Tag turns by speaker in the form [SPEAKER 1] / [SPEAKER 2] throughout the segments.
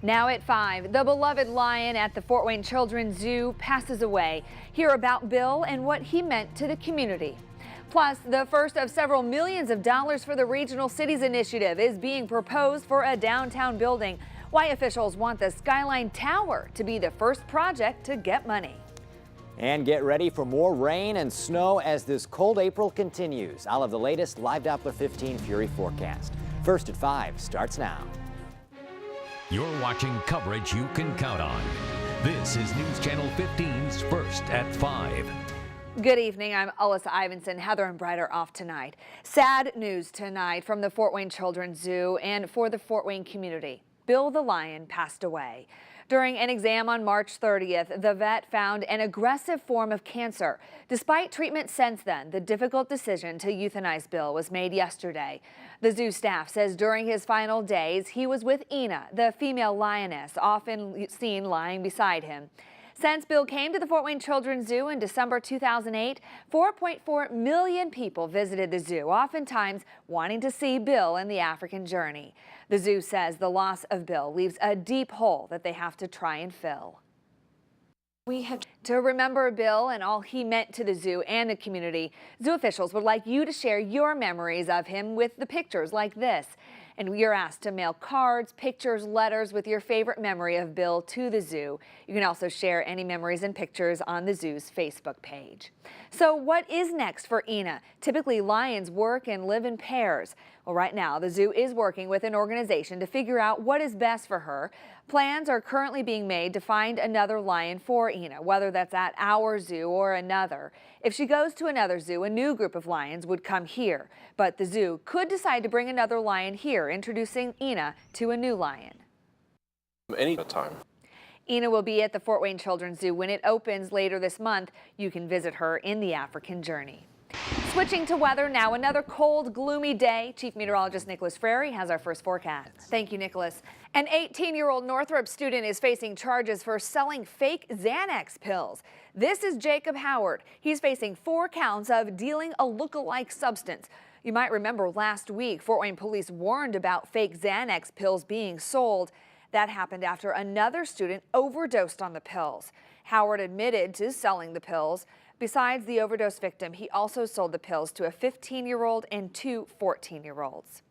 [SPEAKER 1] Now at 5, the beloved lion at the Fort Wayne Children's Zoo passes away. Hear about Bill and what he meant to the community. Plus, the first of several millions of dollars for the Regional Cities Initiative is being proposed for a downtown building. Why officials want the Skyline Tower to be the first project to get money.
[SPEAKER 2] And get ready for more rain and snow as this cold April continues. I'll have the latest Live Doppler 15 Fury forecast. First at 5 starts now.
[SPEAKER 3] You're watching coverage you can count on. This is News Channel 15's First at 5.
[SPEAKER 1] Good evening. I'm Alyssa Ivanson. Heather and Bright are off tonight. Sad news tonight from the Fort Wayne Children's Zoo and for the Fort Wayne community. Bill the lion passed away. During an exam on March 30th, the vet found an aggressive form of cancer. Despite treatment since then, the difficult decision to euthanize Bill was made yesterday. The zoo staff says during his final days, he was with Ina, the female lioness, often seen lying beside him. Since Bill came to the Fort Wayne Children's Zoo in December 2008, 4.4 million people visited the zoo, oftentimes wanting to see Bill and the African journey. The zoo says the loss of Bill leaves a deep hole that they have to try and fill. We have to remember Bill and all he meant to the zoo and the community. Zoo officials would like you to share your memories of him with the pictures like this. And you're asked to mail cards, pictures, letters with your favorite memory of Bill to the zoo. You can also share any memories and pictures on the zoo's Facebook page. So what is next for Ina? Typically, lions work and live in pairs. Well, right now, the zoo is working with an organization to figure out what is best for her. Plans are currently being made to find another lion for Ina, whether that's at our zoo or another. If she goes to another zoo, a new group of lions would come here. But the zoo could decide to bring another lion here, introducing Ina to a new lion.
[SPEAKER 4] Any time.
[SPEAKER 1] Ina will be at the Fort Wayne Children's Zoo when it opens later this month. You can visit her in the African Journey. Switching to weather now, another cold, gloomy day. Chief Meteorologist Nicholas Frary has our first forecast. Thank you, Nicholas. An 18-year-old Northrop student is facing charges for selling fake Xanax pills. This is Jacob Howard. He's facing 4 counts of dealing a look-alike substance. You might remember last week, Fort Wayne police warned about fake Xanax pills being sold. That happened after another student overdosed on the pills. Howard admitted to selling the pills. Besides the overdose victim, he also sold the pills to a 15-year-old and 2 14-year-olds.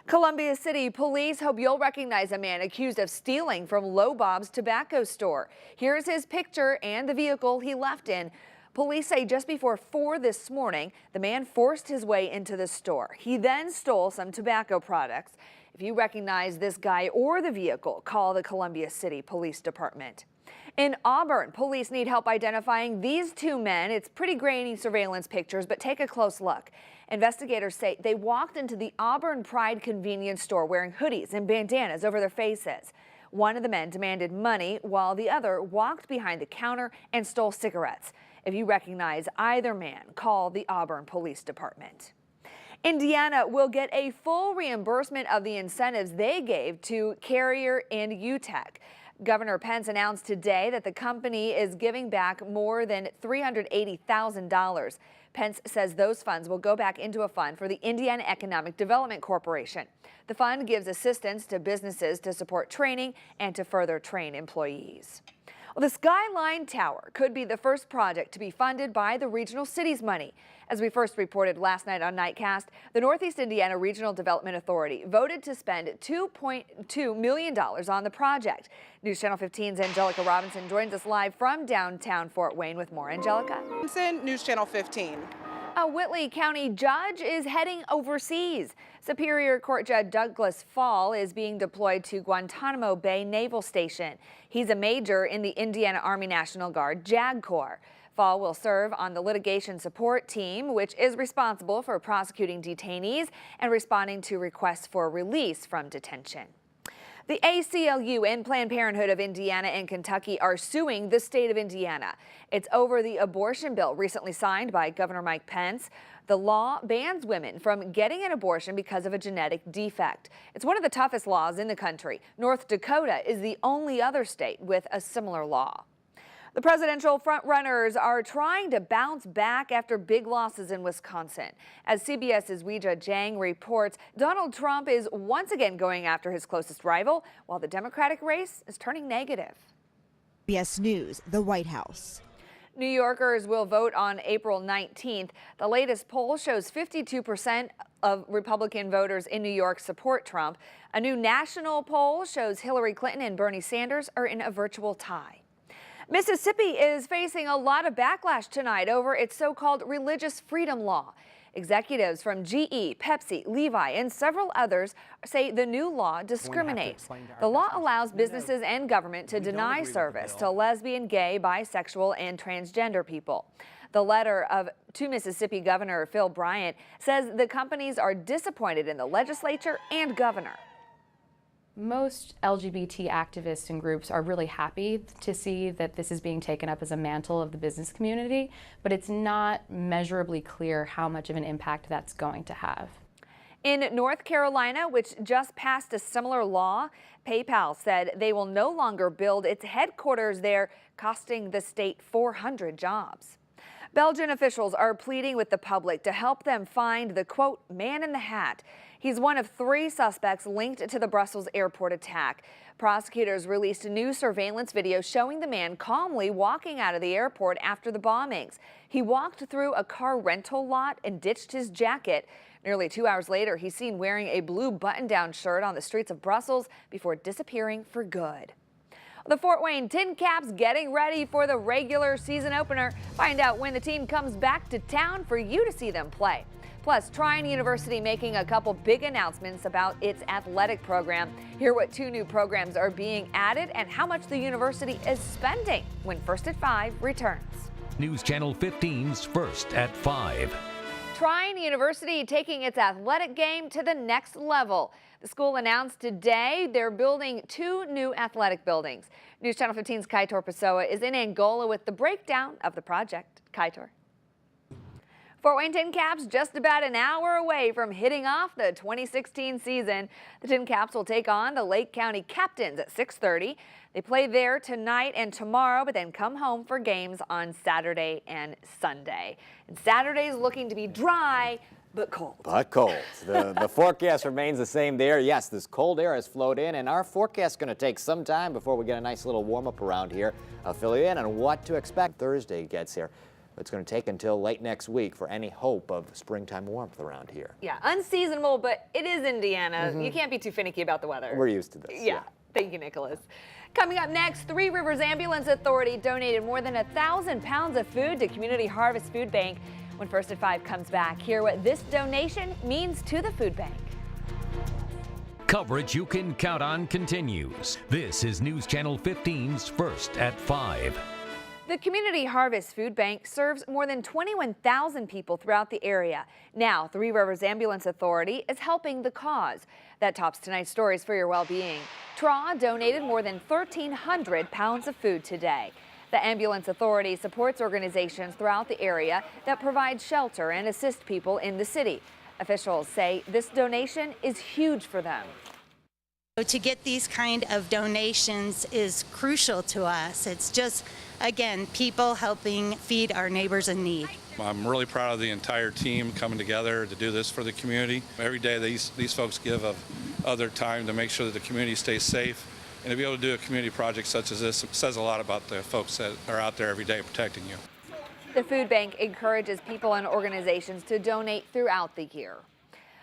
[SPEAKER 1] Columbia City police hope you'll recognize a man accused of stealing from Lobob's tobacco store. Here's his picture and the vehicle he left in. Police say just before 4 this morning, the man forced his way into the store. He then stole some tobacco products. If you recognize this guy or the vehicle, call the Columbia City Police Department. In Auburn, police need help identifying these 2 men. It's pretty grainy surveillance pictures, but take a close look. Investigators say they walked into the Auburn Pride convenience store wearing hoodies and bandanas over their faces. One of the men demanded money while the other walked behind the counter and stole cigarettes. If you recognize either man, call the Auburn Police Department. Indiana will get a full reimbursement of the incentives they gave to Carrier and UTEC. Governor Pence announced today that the company is giving back more than $380,000. Pence says those funds will go back into a fund for the Indiana Economic Development Corporation. The fund gives assistance to businesses to support training and to further train employees. Well, the Skyline Tower could be the first project to be funded by the Regional Cities money. As we first reported last night on Nightcast, the Northeast Indiana Regional Development Authority voted to spend $2.2 million on the project. News Channel 15's Angelica Robinson joins us live from downtown Fort Wayne with more. Angelica.
[SPEAKER 5] News Channel 15.
[SPEAKER 1] A Whitley County judge is heading overseas. Superior Court Judge Douglas Fall is being deployed to Guantanamo Bay Naval Station. He's a major in the Indiana Army National Guard JAG Corps. Fall will serve on the litigation support team, which is responsible for prosecuting detainees and responding to requests for release from detention. The ACLU and Planned Parenthood of Indiana and Kentucky are suing the state of Indiana. It's over the abortion bill recently signed by Governor Mike Pence. The law bans women from getting an abortion because of a genetic defect. It's one of the toughest laws in the country. North Dakota is the only other state with a similar law. The presidential frontrunners are trying to bounce back after big losses in Wisconsin. As CBS's Weijia Jiang reports, Donald Trump is once again going after his closest rival, while the Democratic race is turning negative.
[SPEAKER 6] CBS News, the White House.
[SPEAKER 1] New Yorkers will vote on April 19th. The latest poll shows 52% of Republican voters in New York support Trump. A new national poll shows Hillary Clinton and Bernie Sanders are in a virtual tie. Mississippi is facing a lot of backlash tonight over its so-called religious freedom law. Executives from GE, Pepsi, Levi, and several others say the new law discriminates. The law allows businesses and government to deny service to lesbian, gay, bisexual, and transgender people. The letter to Mississippi Governor Phil Bryant says the companies are disappointed in the legislature and governor.
[SPEAKER 7] Most LGBT activists and groups are really happy to see that this is being taken up as a mantle of the business community, but it's not measurably clear how much of an impact that's going to have.
[SPEAKER 1] In North Carolina, which just passed a similar law, PayPal said they will no longer build its headquarters there, costing the state 400 jobs. Belgian officials are pleading with the public to help them find the, quote, man in the hat. He's one of 3 suspects linked to the Brussels airport attack. Prosecutors released a new surveillance video showing the man calmly walking out of the airport after the bombings. He walked through a car rental lot and ditched his jacket. Nearly 2 hours later, he's seen wearing a blue button-down shirt on the streets of Brussels before disappearing for good. The Fort Wayne Tin Caps getting ready for the regular season opener. Find out when the team comes back to town for you to see them play. Plus, Trine University making a couple big announcements about its athletic program. Hear what 2 new programs are being added and how much the university is spending when First at 5 returns.
[SPEAKER 3] News Channel 15's First at 5.
[SPEAKER 1] Trine University taking its athletic game to the next level. The school announced today they're building 2 new athletic buildings. News Channel 15's Kaitor Pessoa is in Angola with the breakdown of the project. Kaitor. Fort Wayne Tin Caps just about an hour away from hitting off the 2016 season. The Tin Caps will take on the Lake County Captains at 6:30. They play there tonight and tomorrow, but then come home for games on Saturday and Sunday. And Saturday's looking to be dry, but cold.
[SPEAKER 2] But cold. The forecast remains the same there. Yes, this cold air has flowed in, and our forecast is going to take some time before we get a nice little warm-up around here. I'll fill you in on what to expect Thursday gets here. It's going to take until late next week for any hope of springtime warmth around here.
[SPEAKER 1] Yeah, unseasonable, but it is Indiana. You can't be too finicky about the weather.
[SPEAKER 2] We're used to this.
[SPEAKER 1] Yeah. Thank you, Nicholas. Coming up next, Three Rivers Ambulance Authority donated more than 1,000 pounds of food to Community Harvest Food Bank. When First at 5 comes back, hear what this donation means to the food bank.
[SPEAKER 3] Coverage you can count on continues. This is News Channel 15's First at 5.
[SPEAKER 1] The Community Harvest Food Bank serves more than 21,000 people throughout the area. Now, Three Rivers Ambulance Authority is helping the cause. That tops tonight's stories for your well-being. TRAW donated more than 1,300 pounds of food today. The Ambulance Authority supports organizations throughout the area that provide shelter and assist people in the city. Officials say this donation is huge for them.
[SPEAKER 8] To get these kind of donations is crucial to us. It's just, again, people helping feed our neighbors in need.
[SPEAKER 4] I'm really proud of the entire team coming together to do this for the community. Every day these folks give of their time to make sure that the community stays safe. And to be able to do a community project such as this says a lot about the folks that are out there every day protecting you.
[SPEAKER 1] The food bank encourages people and organizations to donate throughout the year.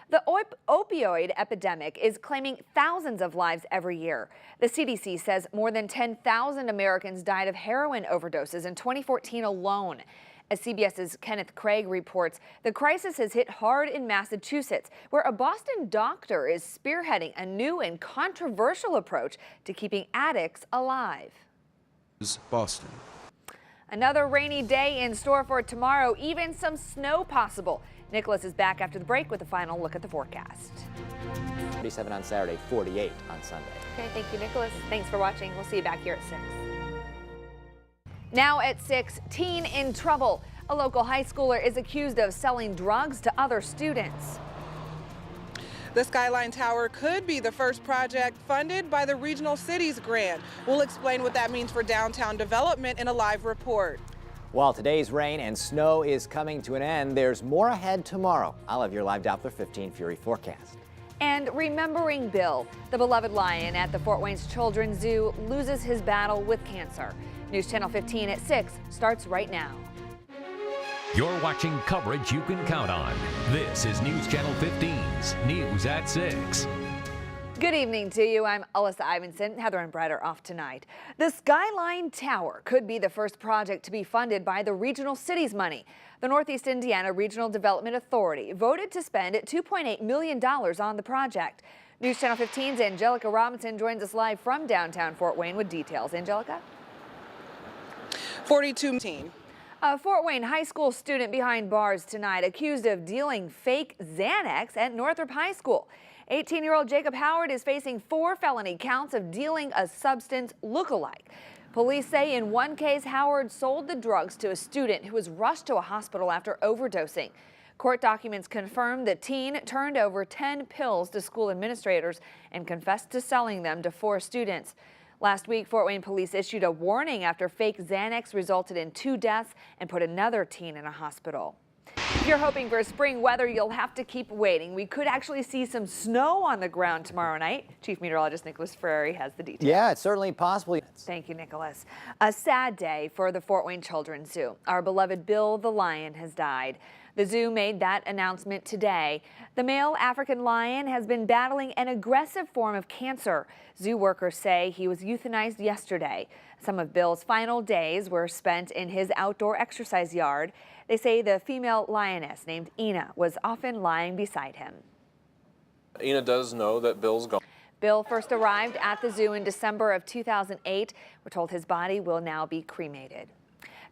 [SPEAKER 1] The opioid epidemic is claiming thousands of lives every year. The CDC says more than 10,000 Americans died of heroin overdoses in 2014 alone. As CBS's Kenneth Craig reports, the crisis has hit hard in Massachusetts, where a Boston doctor is spearheading a new and controversial approach to keeping addicts alive.
[SPEAKER 9] Boston.
[SPEAKER 1] Another rainy day in store for tomorrow, even some snow possible. Nicholas is back after the break with a final look at the forecast.
[SPEAKER 2] 37 on Saturday, 48 on Sunday.
[SPEAKER 1] Okay, thank you, Nicholas. Thanks for watching. We'll see you back here at 6. Now at 6, teen in trouble. A local high schooler is accused of selling drugs to other students.
[SPEAKER 5] The Skyline Tower could be the first project funded by the Regional Cities Grant. We'll explain what that means for downtown development in a live report.
[SPEAKER 2] While today's rain and snow is coming to an end, there's more ahead tomorrow. I'll have your live Doppler 15 Fury forecast.
[SPEAKER 1] And remembering Bill, the beloved lion at the Fort Wayne's Children's Zoo, loses his battle with cancer. News Channel 15 at 6 starts right now.
[SPEAKER 3] You're watching coverage you can count on. This is News Channel 15's News at 6.
[SPEAKER 1] Good evening to you. I'm Alyssa Ivanson. Heather and Brett are off tonight. The Skyline Tower could be the first project to be funded by the regional cities money. The Northeast Indiana Regional Development Authority voted to spend $2.8 million on the project. News Channel 15's Angelica Robinson joins us live from downtown Fort Wayne with details. Angelica?
[SPEAKER 5] 42.
[SPEAKER 1] A Fort Wayne high school student behind bars tonight accused of dealing fake Xanax at Northrop High School. 18-year-old Jacob Howard is facing 4 felony counts of dealing a substance look-alike. Police say in one case, Howard sold the drugs to a student who was rushed to a hospital after overdosing. Court documents confirm the teen turned over 10 pills to school administrators and confessed to selling them to 4 students. Last week, Fort Wayne police issued a warning after fake Xanax resulted in 2 deaths and put another teen in a hospital. If you're hoping for spring weather, you'll have to keep waiting. We could actually see some snow on the ground tomorrow night. Chief Meteorologist Nicholas Frary has the details.
[SPEAKER 2] Yeah, it's certainly possible.
[SPEAKER 1] Thank you, Nicholas. A sad day for the Fort Wayne Children's Zoo. Our beloved Bill the lion has died. The zoo made that announcement today. The male African lion has been battling an aggressive form of cancer. Zoo workers say he was euthanized yesterday. Some of Bill's final days were spent in his outdoor exercise yard. They say the female lioness named Ina was often lying beside him.
[SPEAKER 10] Ina does know that Bill's gone.
[SPEAKER 1] Bill first arrived at the zoo in December of 2008. We're told his body will now be cremated.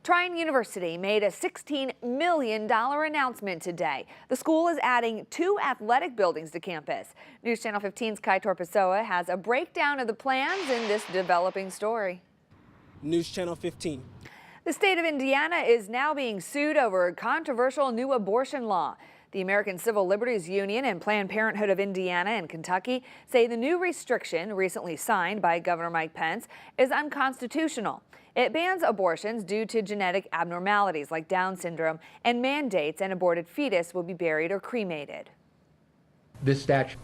[SPEAKER 1] Tryon University made a $16 million announcement today. The school is adding 2 athletic buildings to campus. News Channel 15's Kai Torpesoa has a breakdown of the plans in this developing story.
[SPEAKER 11] News Channel 15.
[SPEAKER 1] The state of Indiana is now being sued over a controversial new abortion law. The American Civil Liberties Union and Planned Parenthood of Indiana and Kentucky say the new restriction, recently signed by Governor Mike Pence, is unconstitutional. It bans abortions due to genetic abnormalities like Down syndrome and mandates an aborted fetus will be buried or cremated.
[SPEAKER 11] This statute.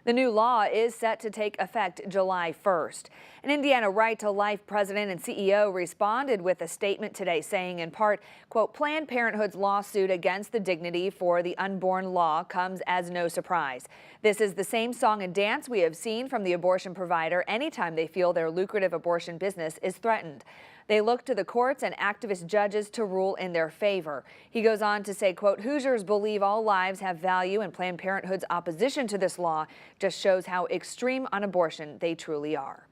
[SPEAKER 1] The new law is set to take effect July 1st. An Indiana Right to Life president and CEO responded with a statement today saying in part, quote, Planned Parenthood's lawsuit against the Dignity for the Unborn law comes as no surprise. This is the same song and dance we have seen from the abortion provider anytime they feel their lucrative abortion business is threatened. They look to the courts and activist judges to rule in their favor. He goes on to say, quote, Hoosiers believe all lives have value, and Planned Parenthood's opposition to this law just shows how extreme on abortion they truly are.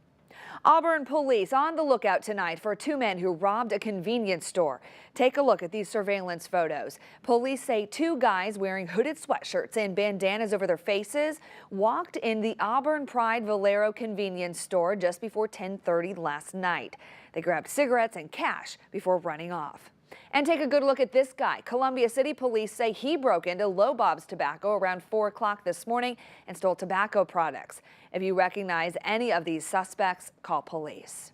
[SPEAKER 1] Auburn police on the lookout tonight for 2 men who robbed a convenience store. Take a look at these surveillance photos. Police say 2 guys wearing hooded sweatshirts and bandanas over their faces walked in the Auburn Pride Valero convenience store just before 10:30 last night. They grabbed cigarettes and cash before running off. And take a good look at this guy. Columbia City police say he broke into Low Bob's Tobacco around 4 o'clock this morning and stole tobacco products. If you recognize any of these suspects, call police.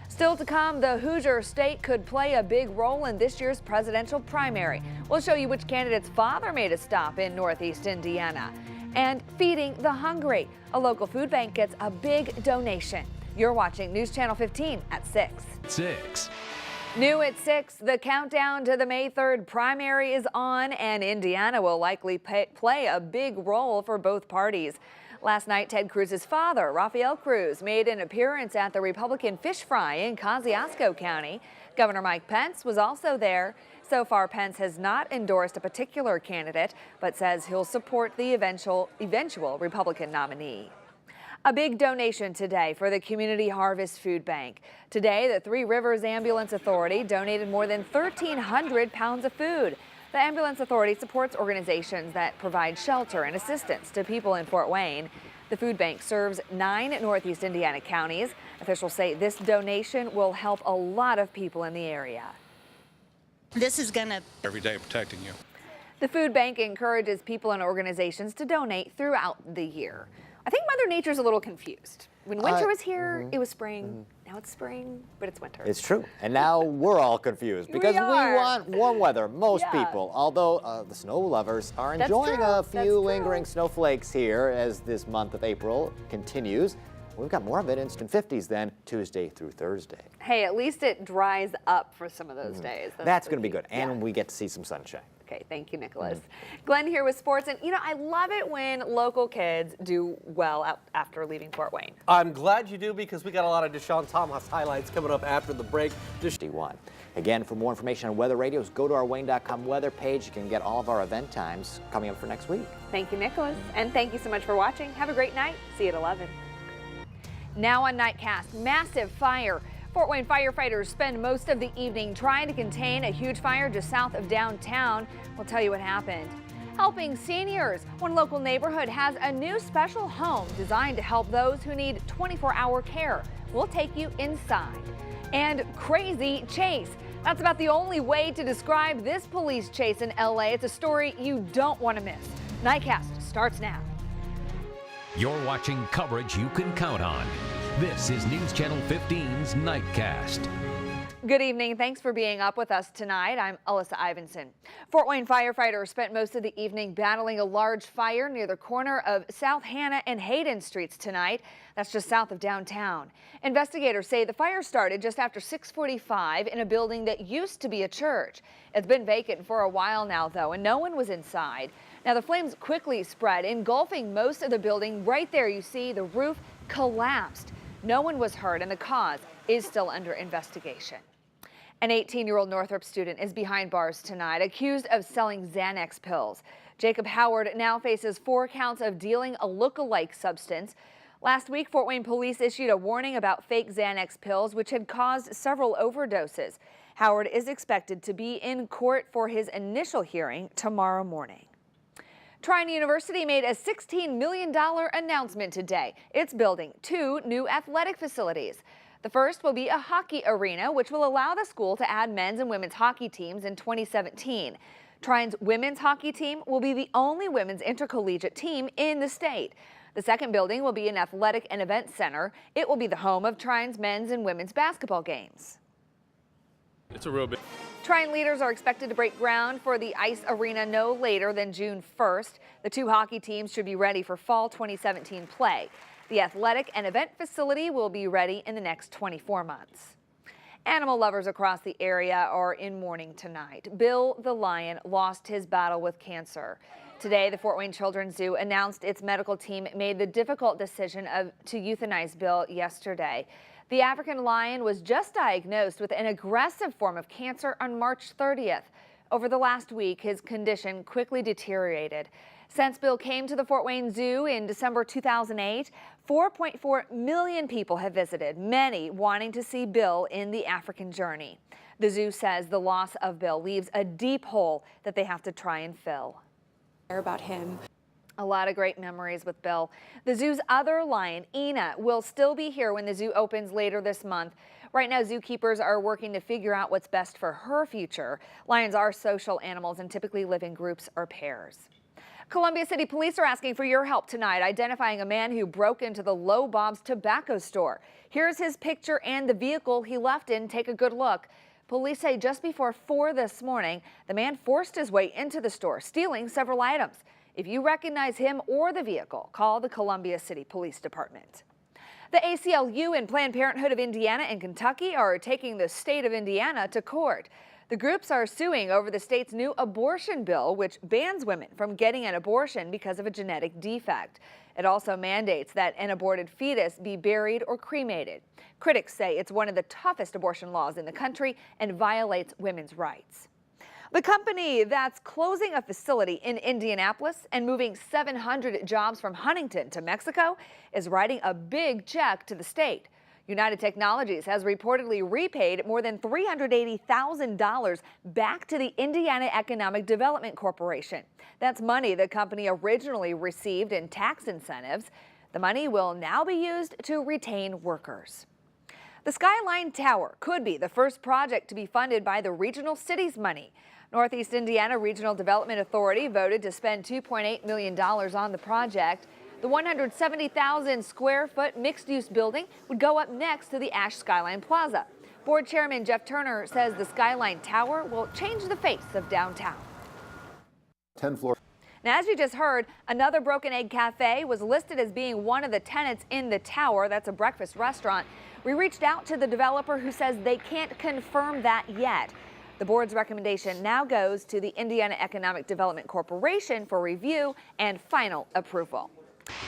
[SPEAKER 1] Still to come, the Hoosier state could play a big role in this year's presidential primary. We'll show you which candidate's father made a stop in Northeast Indiana. And feeding the hungry. A local food bank gets a big donation. You're watching News Channel 15 at 6.
[SPEAKER 3] 6.
[SPEAKER 1] New at 6, the countdown to the May 3rd primary is on, and Indiana will likely play a big role for both parties. Last night, Ted Cruz's father, Rafael Cruz, made an appearance at the Republican fish fry in Kosciuszko County. Governor Mike Pence was also there. So far, Pence has not endorsed a particular candidate, but says he'll support the eventual Republican nominee. A big donation today for the Community Harvest Food Bank. Today, the Three Rivers Ambulance Authority donated more than 1,300 pounds of food. The Ambulance Authority supports organizations that provide shelter and assistance to people in Fort Wayne. The food bank serves 9 Northeast Indiana counties. Officials say this donation will help a lot of people in the area.
[SPEAKER 8] This is going to
[SPEAKER 4] Every day protecting you.
[SPEAKER 1] The food bank encourages people and organizations to donate throughout the year. I think Mother Nature's a little confused. When winter was here, it was spring. Now it's spring, but it's winter.
[SPEAKER 2] It's true. And now we're all confused because we want warm weather, most people. Although the snow lovers are enjoying a few lingering snowflakes here as this month of April continues. We've got more of it, instant 50s then, Tuesday through Thursday.
[SPEAKER 1] Hey, at least it dries up for some of those days.
[SPEAKER 2] That's going to be good. And we get to see some sunshine.
[SPEAKER 1] Okay, thank you, Nicholas. Glenn here with sports. And, you know, I love it when local kids do well after leaving Fort Wayne.
[SPEAKER 12] I'm glad you do because we got a lot of Deshaun Thomas highlights coming up after the break.
[SPEAKER 2] 51. Again, for more information on weather radios, go to our Wayne.com weather page. You can get all of our event times coming up for next week.
[SPEAKER 1] Thank you, Nicholas. And thank you so much for watching. Have a great night. See you at 11. Now on Nightcast, massive fire. Fort Wayne firefighters spend most of the evening trying to contain a huge fire just south of downtown. We'll tell you what happened. Helping seniors. One local neighborhood has a new special home designed to help those who need 24-hour care. We'll take you inside. And crazy chase. That's about the only way to describe this police chase in LA. It's a story you don't want to miss. Nightcast starts now.
[SPEAKER 3] You're watching coverage you can count on. This is News Channel 15's Nightcast.
[SPEAKER 1] Good evening. Thanks for being up with us tonight. I'm Alyssa Ivanson. Fort Wayne firefighters spent most of the evening battling a large fire near the corner of South Hannah and Hayden Streets tonight. That's just south of downtown. Investigators say the fire started just after 6:45 in a building that used to be a church. It's been vacant for a while now, though, and no one was inside. Now, the flames quickly spread, engulfing most of the building. Right there, you see the roof collapsed. No one was hurt, and the cause is still under investigation. An 18-year-old Northrop student is behind bars tonight, accused of selling Xanax pills. Jacob Howard now faces 4 counts of dealing a look-alike substance. Last week, Fort Wayne police issued a warning about fake Xanax pills, which had caused several overdoses. Howard is expected to be in court for his initial hearing tomorrow morning. Trine University made a $16 million announcement today. It's building 2 new athletic facilities. The first will be a hockey arena, which will allow the school to add men's and women's hockey teams in 2017. Trine's women's hockey team will be the only women's intercollegiate team in the state. The second building will be an athletic and event center. It will be the home of Trine's men's and women's basketball games.
[SPEAKER 10] It's a real big.
[SPEAKER 1] Trine leaders are expected to break ground for the ice arena no later than June 1st. The 2 hockey teams should be ready for fall 2017 play. The athletic and event facility will be ready in the next 24 months. Animal lovers across the area are in mourning tonight. Bill the lion lost his battle with cancer. Today, the Fort Wayne Children's Zoo announced its medical team made the difficult decision to euthanize Bill yesterday. The African lion was just diagnosed with an aggressive form of cancer on March 30th. Over the last week, his condition quickly deteriorated. Since Bill came to the Fort Wayne Zoo in December 2008, 4.4 million people have visited, many wanting to see Bill in the African journey. The zoo says the loss of Bill leaves a deep hole that they have to try and fill.
[SPEAKER 13] About him.
[SPEAKER 1] A lot of great memories with Bill. The zoo's other lion, Ina, will still be here when the zoo opens later this month. Right now, zookeepers are working to figure out what's best for her future. Lions are social animals and typically live in groups or pairs. Columbia City Police are asking for your help tonight, identifying a man who broke into the Low Bob's tobacco store. Here's his picture and the vehicle he left in. Take a good look. Police say just before 4 this morning, the man forced his way into the store, stealing several items. If you recognize him or the vehicle, call the Columbia City Police Department. The ACLU and Planned Parenthood of Indiana and Kentucky are taking the state of Indiana to court. The groups are suing over the state's new abortion bill, which bans women from getting an abortion because of a genetic defect. It also mandates that an aborted fetus be buried or cremated. Critics say it's one of the toughest abortion laws in the country and violates women's rights. The company that's closing a facility in Indianapolis and moving 700 jobs from Huntington to Mexico is writing a big check to the state. United Technologies has reportedly repaid more than $380,000 back to the Indiana Economic Development Corporation. That's money the company originally received in tax incentives. The money will now be used to retain workers. The Skyline Tower could be the first project to be funded by the regional city's money. Northeast Indiana Regional Development Authority voted to spend $2.8 million on the project. The 170,000 square foot mixed-use building would go up next to the Ash Skyline Plaza. Board Chairman Jeff Turner says the Skyline Tower will change the face of downtown.
[SPEAKER 13] 10 floors.
[SPEAKER 1] Now, as you just heard, another Broken Egg Cafe was listed as being one of the tenants in the tower. That's a breakfast restaurant. We reached out to the developer who says they can't confirm that yet. The board's recommendation now goes to the Indiana Economic Development Corporation for review and final approval.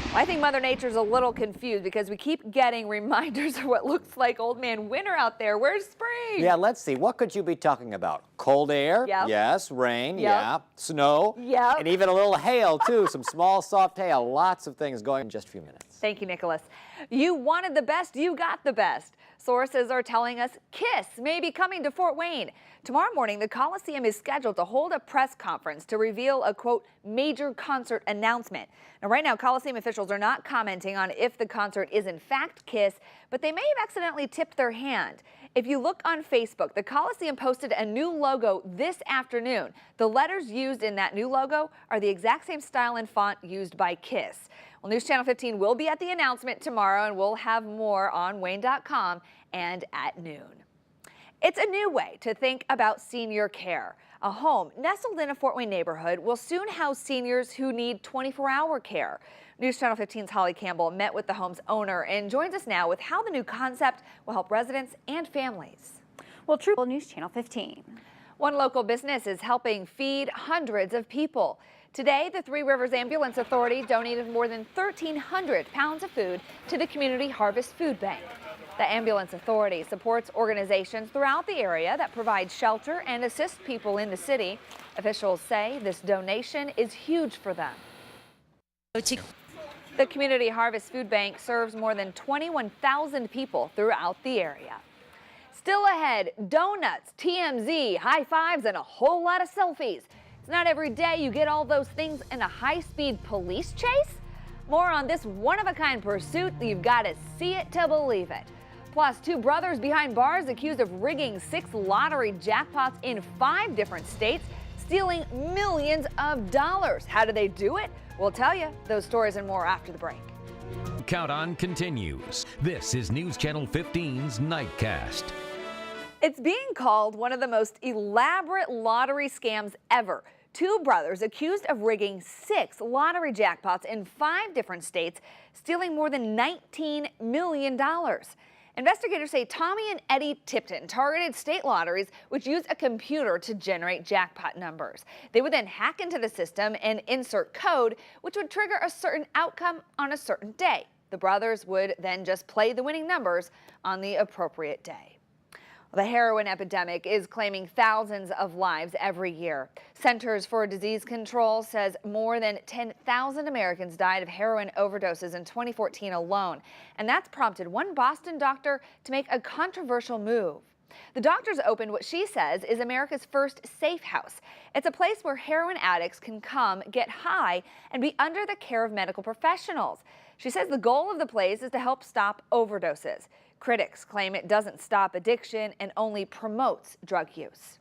[SPEAKER 1] Well, I think Mother Nature's a little confused because we keep getting reminders of what looks like old man winter out there. Where's spring?
[SPEAKER 2] Yeah, let's see. What could you be talking about? Cold air?
[SPEAKER 1] Yep.
[SPEAKER 2] Yes. Rain?
[SPEAKER 1] Yep.
[SPEAKER 2] Yeah. Snow?
[SPEAKER 1] Yep.
[SPEAKER 2] And even a little hail, too. Some small, soft hail. Lots of things going in just a few minutes.
[SPEAKER 1] Thank you, Nicholas. You wanted the best, you got the best. Sources are telling us KISS may be coming to Fort Wayne. Tomorrow morning, the Coliseum is scheduled to hold a press conference to reveal a, quote, major concert announcement. Now, right now, Coliseum officials are not commenting on if the concert is in fact KISS, but they may have accidentally tipped their hand. If you look on Facebook, the Coliseum posted a new logo this afternoon. The letters used in that new logo are the exact same style and font used by KISS. Well, News Channel 15 will be at the announcement tomorrow, and we'll have more on Wayne.com and at noon. It's a new way to think about senior care. A home nestled in a Fort Wayne neighborhood will soon house seniors who need 24-hour care. News Channel 15's Holly Campbell met with the home's owner and joins us now with how the new concept will help residents and families.
[SPEAKER 14] Well, True News Channel 15.
[SPEAKER 1] One local business is helping feed hundreds of people. Today, the Three Rivers Ambulance Authority donated more than 1,300 pounds of food to the Community Harvest Food Bank. The Ambulance Authority supports organizations throughout the area that provide shelter and assist people in the city. Officials say this donation is huge for them. The Community Harvest Food Bank serves more than 21,000 people throughout the area. Still ahead, donuts, TMZ, high fives, and a whole lot of selfies. It's not every day you get all those things in a high-speed police chase. More on this one-of-a-kind pursuit. You've got to see it to believe it. Plus, two brothers behind bars accused of rigging 6 lottery jackpots in 5 different states, stealing millions of dollars. How did they do it? We'll tell you those stories and more after the break.
[SPEAKER 3] Countdown continues. This is News Channel 15's Nightcast.
[SPEAKER 1] It's being called one of the most elaborate lottery scams ever. Two brothers accused of rigging 6 lottery jackpots in 5 different states, stealing more than $19 million. Investigators say Tommy and Eddie Tipton targeted state lotteries, which use a computer to generate jackpot numbers. They would then hack into the system and insert code, which would trigger a certain outcome on a certain day. The brothers would then just play the winning numbers on the appropriate day. The heroin epidemic is claiming thousands of lives every year. Centers for Disease Control says more than 10,000 Americans died of heroin overdoses in 2014 alone. And that's prompted one Boston doctor to make a controversial move. The doctors opened what she says is America's first safe house. It's a place where heroin addicts can come, get high, and be under the care of medical professionals. She says the goal of the place is to help stop overdoses. Critics claim it doesn't stop addiction and only promotes drug use.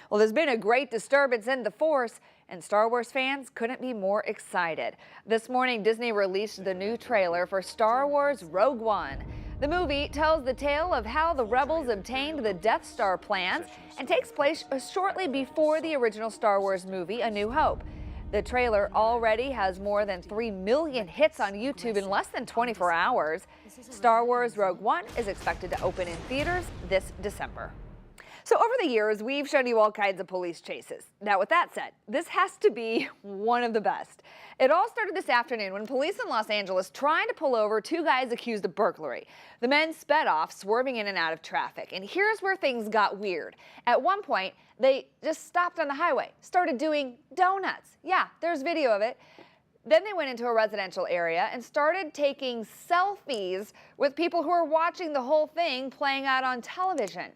[SPEAKER 1] Well, there's been a great disturbance in the force, and Star Wars fans couldn't be more excited. This morning, Disney released the new trailer for Star Wars Rogue One. The movie tells the tale of how the rebels obtained the Death Star plans and takes place shortly before the original Star Wars movie, A New Hope. The trailer already has more than 3 million hits on YouTube in less than 24 hours. Star Wars Rogue One is expected to open in theaters this December. So over the years, we've shown you all kinds of police chases. Now, with that said, this has to be one of the best. It all started this afternoon when police in Los Angeles tried to pull over 2 guys accused of burglary. The men sped off, swerving in and out of traffic. And here's where things got weird. At one point, they just stopped on the highway, started doing donuts. Yeah, there's video of it. Then they went into a residential area and started taking selfies with people who were watching the whole thing playing out on television.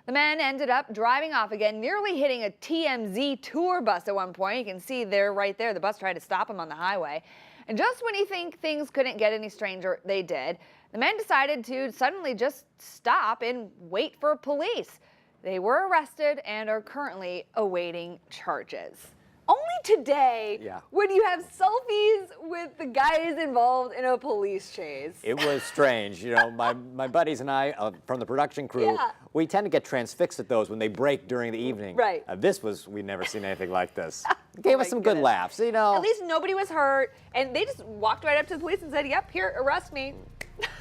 [SPEAKER 1] The men ended up driving off again, nearly hitting a TMZ tour bus at one point. You can see there, right there, the bus tried to stop them on the highway. And just when you think things couldn't get any stranger, they did. The men decided to suddenly just stop and wait for police. They were arrested and are currently awaiting charges. Only today when you have selfies with the guys involved in a police chase.
[SPEAKER 2] It was strange. You know, my buddies and I from the production crew, we tend to get transfixed at those when they break during the evening.
[SPEAKER 1] Right.
[SPEAKER 2] We'd never seen anything like this. Gave us some good laughs, you know.
[SPEAKER 1] At least nobody was hurt, and they just walked right up to the police and said, yep, here, arrest me.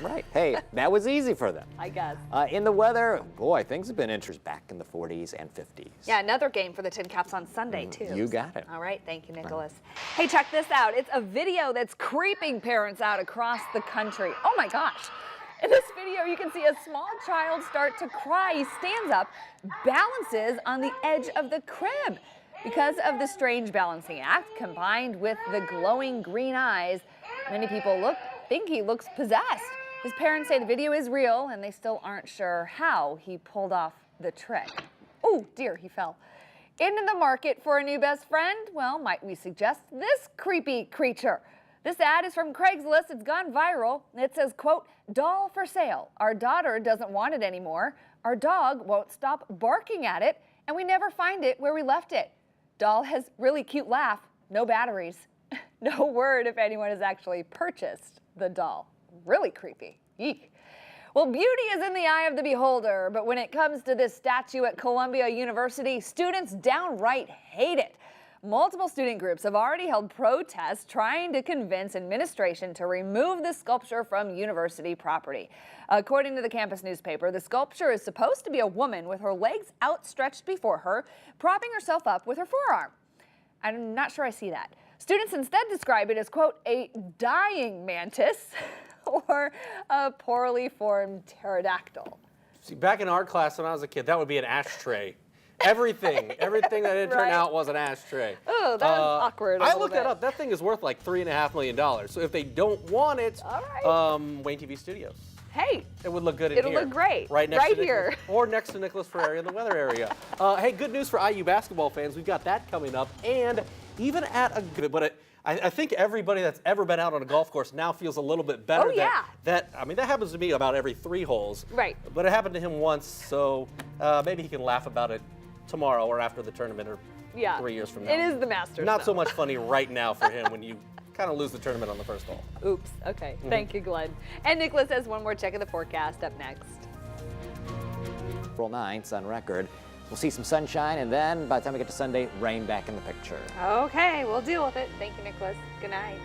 [SPEAKER 2] Right. Hey, that was easy for them.
[SPEAKER 1] I guess.
[SPEAKER 2] In the weather, boy, things have been interesting back in the 40s and 50s.
[SPEAKER 1] Yeah, another game for the Tin Caps on Sunday, too.
[SPEAKER 2] You got it.
[SPEAKER 1] All right, thank you, Nicholas. Hey, check this out. It's a video that's creeping parents out across the country. Oh my gosh. In this video, you can see a small child start to cry. He stands up, balances on the edge of the crib. Because of the strange balancing act, combined with the glowing green eyes, many people think he looks possessed. His parents say the video is real, and they still aren't sure how he pulled off the trick. Oh dear, he fell. In the market for a new best friend? Well, might we suggest this creepy creature? This ad is from Craigslist. It's gone viral. It says, quote, doll for sale. Our daughter doesn't want it anymore. Our dog won't stop barking at it, and we never find it where we left it. Doll has really cute laugh, no batteries. No word if anyone has actually purchased the doll. Really creepy. Eek. Well, beauty is in the eye of the beholder, but when it comes to this statue at Columbia University, students downright hate it. Multiple student groups have already held protests trying to convince administration to remove the sculpture from university property. According to the campus newspaper, the sculpture is supposed to be a woman with her legs outstretched before her, propping herself up with her forearm. I'm not sure I see that. Students instead describe it as, quote, a dying mantis or a poorly formed pterodactyl.
[SPEAKER 12] See, back in art class when I was a kid, that would be an ashtray. Everything that didn't turn out was an ashtray.
[SPEAKER 1] Oh, that was awkward.
[SPEAKER 12] I looked that up. That thing is worth like $3.5 million. So if they don't want it, Wayne TV Studios.
[SPEAKER 1] Hey,
[SPEAKER 12] it would look good in here.
[SPEAKER 1] It'll look great.
[SPEAKER 12] Right next to
[SPEAKER 1] here.
[SPEAKER 12] Nicholas, or next to Nicholas Ferrari in the weather area. Hey, good news for IU basketball fans. We've got that coming up. And even at a good, but I think everybody that's ever been out on a golf course now feels a little bit better.
[SPEAKER 1] Oh, yeah.
[SPEAKER 12] That happens to me about every 3 holes.
[SPEAKER 1] Right.
[SPEAKER 12] But it happened to him once, so maybe he can laugh about it tomorrow or after the tournament or 3 years from now.
[SPEAKER 1] It is the Masters.
[SPEAKER 12] Not so much funny right now for him when you kind of lose the tournament on the first hole.
[SPEAKER 1] Oops. Okay. Thank you, Glenn. And Nicholas has one more check of the forecast up next.
[SPEAKER 2] April 9th on record. We'll see some sunshine, and then by the time we get to Sunday, rain back in the picture.
[SPEAKER 1] Okay, we'll deal with it. Thank you, Nicholas. Good night.